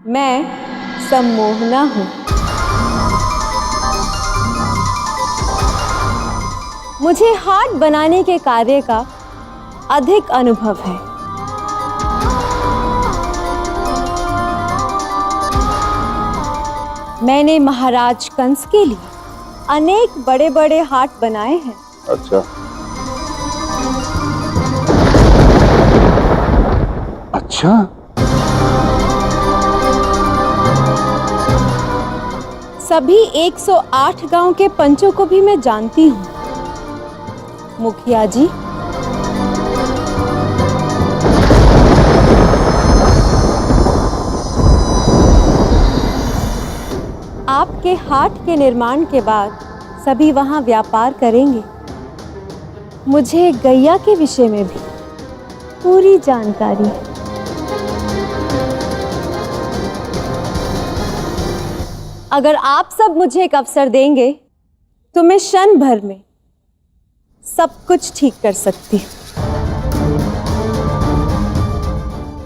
मैं सम्मोहना हूँ। मुझे हार्ट बनाने के कार्य का अधिक अनुभव है। मैंने महाराज कंस के लिए अनेक बड़े बड़े हार्ट बनाए हैं। अच्छा अच्छा, सभी 108 गांव के पंचों को भी मैं जानती हूँ। मुखिया जी, आपके हाट के निर्माण के बाद सभी वहां व्यापार करेंगे। मुझे गैया के विषय में भी पूरी जानकारी है। अगर आप सब मुझे एक अवसर देंगे तो मैं क्षण भर में सब कुछ ठीक कर सकती हूँ।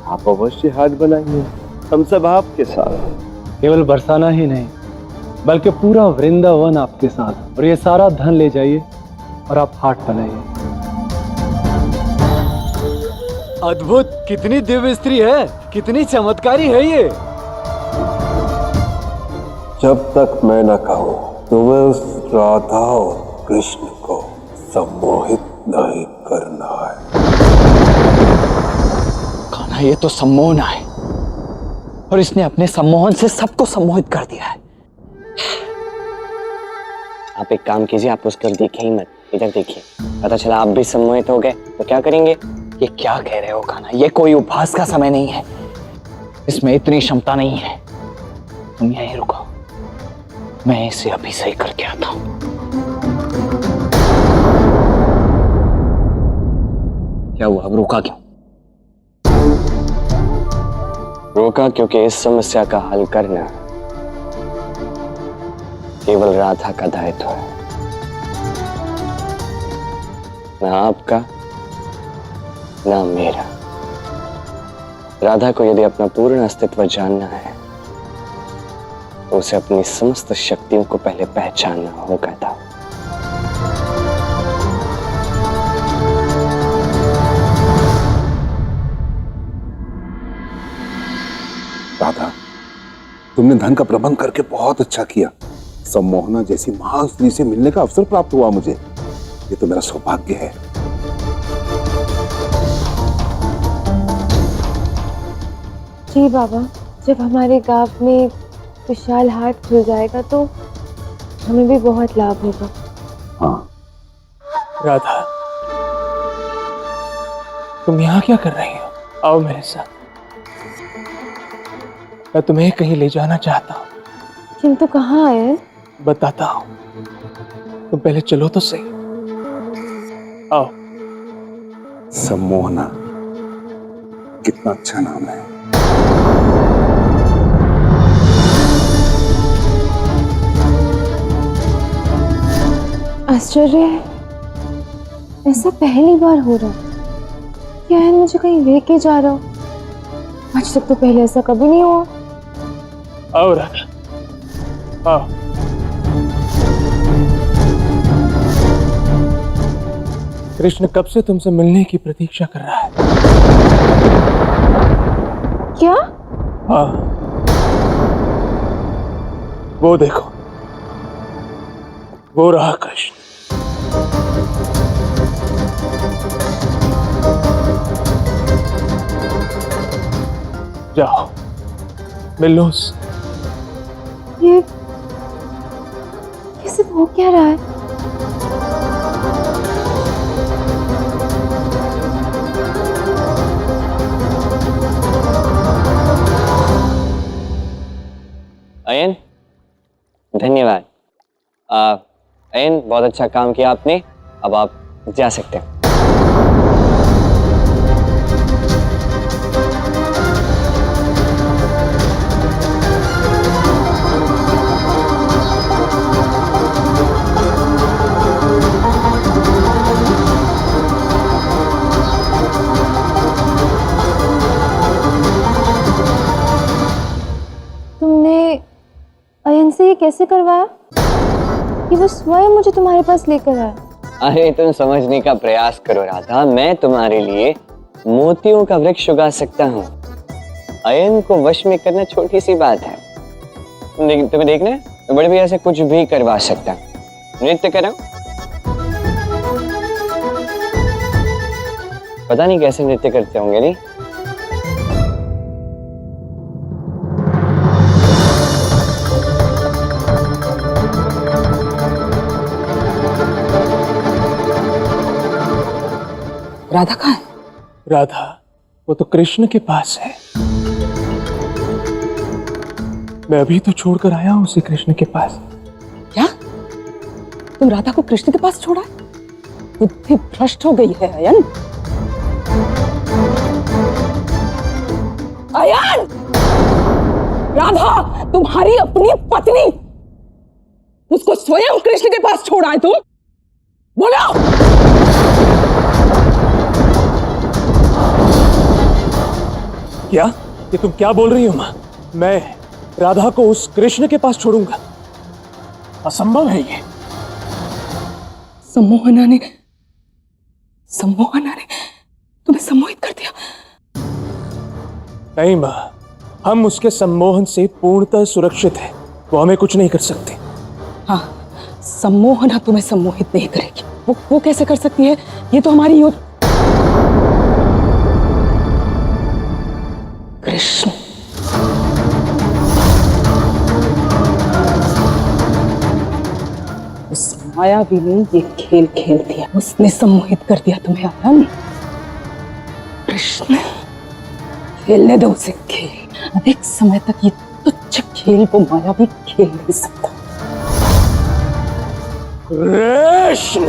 आप अवश्य हाट बनाइए, हम सब आपके साथ। केवल बरसाना ही नहीं बल्कि पूरा वृंदावन आपके साथ, और ये सारा धन ले जाइए और आप हाट बनाइए। अद्भुत, कितनी दिव्य स्त्री है, कितनी चमत्कारी है ये। जब तक मैं न कहूं तुम्हें उस राधा और कृष्ण को सम्मोहित नहीं करना है। कान्हा, ये तो सम्मोहना है और इसने अपने सम्मोहन से सबको सम्मोहित कर दिया है। आप एक काम कीजिए, आप उसको देखें ही मत, इधर देखिए। पता चला आप भी सम्मोहित हो गए तो क्या करेंगे? ये क्या कह रहे हो कान्हा? ये कोई उपहास का समय नहीं है, इसमें इतनी क्षमता नहीं है। तुम यहीं रुको, मैं इसे अभी सही करके आता हूं। क्या हुआ, अब रोका क्यों? रोका क्योंकि इस समस्या का हल करना केवल राधा का दायित्व है, ना आपका ना मेरा। राधा को यदि अपना पूर्ण अस्तित्व जानना है तो उसे अपनी समस्त शक्तियों को पहले पहचानना होगा था। राधा, तुमने धन का प्रबंध करके बहुत अच्छा किया। सम्मोहना जैसी महान स्त्री से मिलने का अवसर प्राप्त हुआ मुझे। ये तो मेरा सौभाग्य है। जी बाबा, जब हमारे गांव में विशाल हाट खुल जाएगा तो हमें भी बहुत लाभ होगा। हाँ राधा, तुम यहाँ क्या कर रही हो? आओ मेरे साथ, मैं तुम्हें कहीं ले जाना चाहता हूँ। किंतु कहाँ है? बताता हूँ, तुम पहले चलो तो सही। आओ। सम्मोहना, कितना अच्छा नाम है। आश्चर्य है, ऐसा पहली बार हो रहा। क्या है, मुझे कहीं लेके जा रहा हो? आज तक तो पहले ऐसा कभी नहीं हुआ। आओ राधा, आओ। कृष्ण कब से तुमसे मिलने की प्रतीक्षा कर रहा है। क्या? हाँ, वो देखो, वो रहा कृष्ण। जाओ, मिल लो उससे। ये सब हो क्या रहा है? अयन, धन्यवाद। अयन, बहुत अच्छा काम किया आपने। अब आप जा सकते हैं। कैसे करवाया कि वो स्वयं मुझे तुम्हारे पास लेकर आया? अरे तुम समझने का प्रयास करो राधा, मैं तुम्हारे लिए मोतियों का वृक्ष उगा सकता हूँ। अयन को वश में करना छोटी सी बात है। तुम्हें देखना है, मैं बड़े भैया से कुछ भी करवा सकता हूँ। नृत्य कराऊं? पता नहीं कैसे नृत्य करते होंगे। नहीं राधा कहाँ है? राधा वो तो कृष्ण के पास है। मैं अभी तो छोड़कर आया हूं उसे कृष्ण के पास। क्या तुम राधा को कृष्ण के पास छोड़ा? बुद्धि भ्रष्ट हो गई है अयन। अयन, राधा तुम्हारी अपनी पत्नी, उसको स्वयं कृष्ण के पास छोड़ा है तुम? बोलो। क्या ये तुम क्या बोल रही हो मां? मैं राधा को उस कृष्ण के पास छोड़ूंगा? असंभव है ये। सम्मोहना ने तुम्हें सम्मोहित कर दिया। नहीं मां, हम उसके सम्मोहन से पूर्णतः सुरक्षित हैं। वो हमें कुछ नहीं कर सकते। हाँ, सम्मोहना तुम्हें सम्मोहित नहीं करेगी। वो कैसे कर सकती है? ये तो हमारी कृष्ण। उस मायावी ने ये खेल खेल दिया, उसने सम्मोहित कर दिया तुम्हें अयन। कृष्ण, खेलने दो उसे खेल। अधिक समय तक ये तुच्छ खेल वो मायावी खेल नहीं सकता। कृष्ण,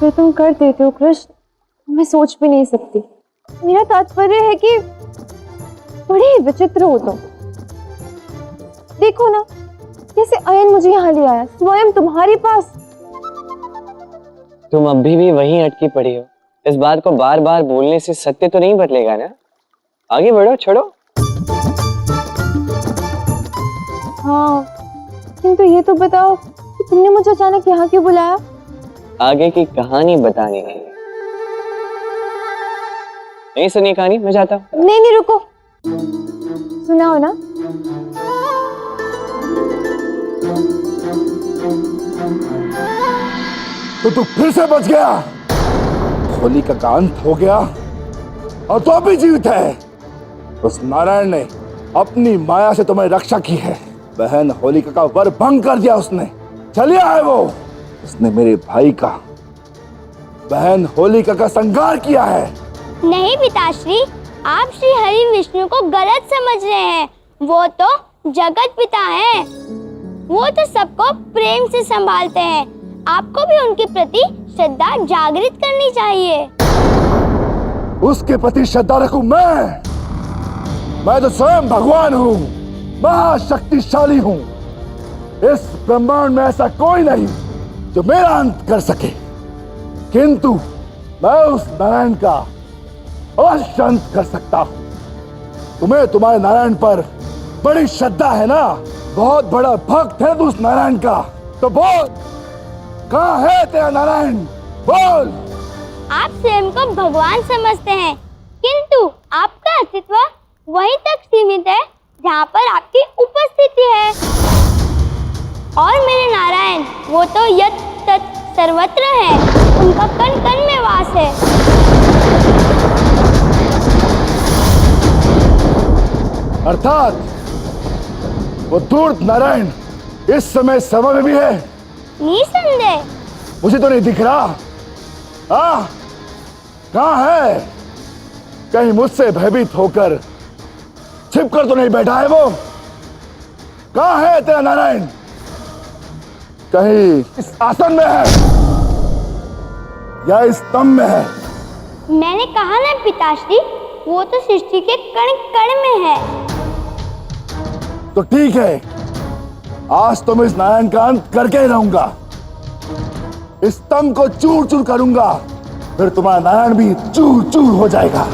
जो तुम कर देते हो कृष्ण, मैं सोच भी नहीं सकती। मेरा तात्पर्य है कि बड़े विचित्र हो तुम। देखो ना, जैसे अयन मुझे यहाँ ले आया स्वयं तुम्हारे पास। तुम अभी भी वहीं अटकी पड़ी हो। इस बात को बार बार बोलने से सत्य तो नहीं बदलेगा ना। आगे बढ़ो, छोड़ो। हाँ, किंतु ये तो बताओ कि तुमने मुझे अचानक यहाँ क्यों बुलाया? आगे की कहानी बताने के लिए। नहीं सुनिए कहानी, मैं जाता हूँ। नहीं रुको, सुनाओ ना। तो तू फिर से बच गया। होलिका का अंत हो गया और तू अभी जीवित है। उस नारायण ने अपनी माया से तुम्हें रक्षा की है। बहन होलिका का वर भंग कर दिया उसने। चलिया है वो। उसने मेरे भाई का, बहन होलिका का संहार किया है। नहीं पिताश्री, आप श्री हरि विष्णु को गलत समझ रहे हैं। वो तो जगत पिता हैं। वो तो सबको प्रेम से संभालते हैं। आपको भी उनके प्रति श्रद्धा जागृत करनी चाहिए। उसके प्रति श्रद्धा रखूं मैं तो स्वयं भगवान हूँ, महाशक्तिशाली हूँ। इस ब्रह्मांड में ऐसा कोई नहीं जो मेरा अंत कर सके। किंतु मैं उस नारायण का अवश्य अंत कर सकता हूँ। तुम्हें तुम्हारे नारायण पर बड़ी श्रद्धा है ना, बहुत बड़ा भक्त है तू उस नारायण का। तो बोल, कहाँ है तेरा नारायण? बोल। आप स्वयं को भगवान समझते हैं, किंतु आपका अस्तित्व वहीं तक सीमित है जहाँ पर आपकी उपस्थिति है। और मेरे नारायण, वो तो यत तत सर्वत्र है। उनका कण कण में वास है। अर्थात वो धूर्त नारायण इस समय समय में भी है। निसंदेह। मुझे तो नहीं दिख रहा। कहाँ है? कहीं मुझसे भयभीत होकर छिपकर तो नहीं बैठा है वो? कहाँ है तेरा नारायण? कहीं इस आसन में है या इस स्तंभ में है? मैंने कहा ना पिताश्री, वो तो सृष्टि के कण कण में है। तो ठीक है, आज तो मैं इस नारायण का अंत करके ही रहूंगा। इस स्तंभ को चूर चूर करूंगा, फिर तुम्हारा नारायण भी चूर चूर हो जाएगा।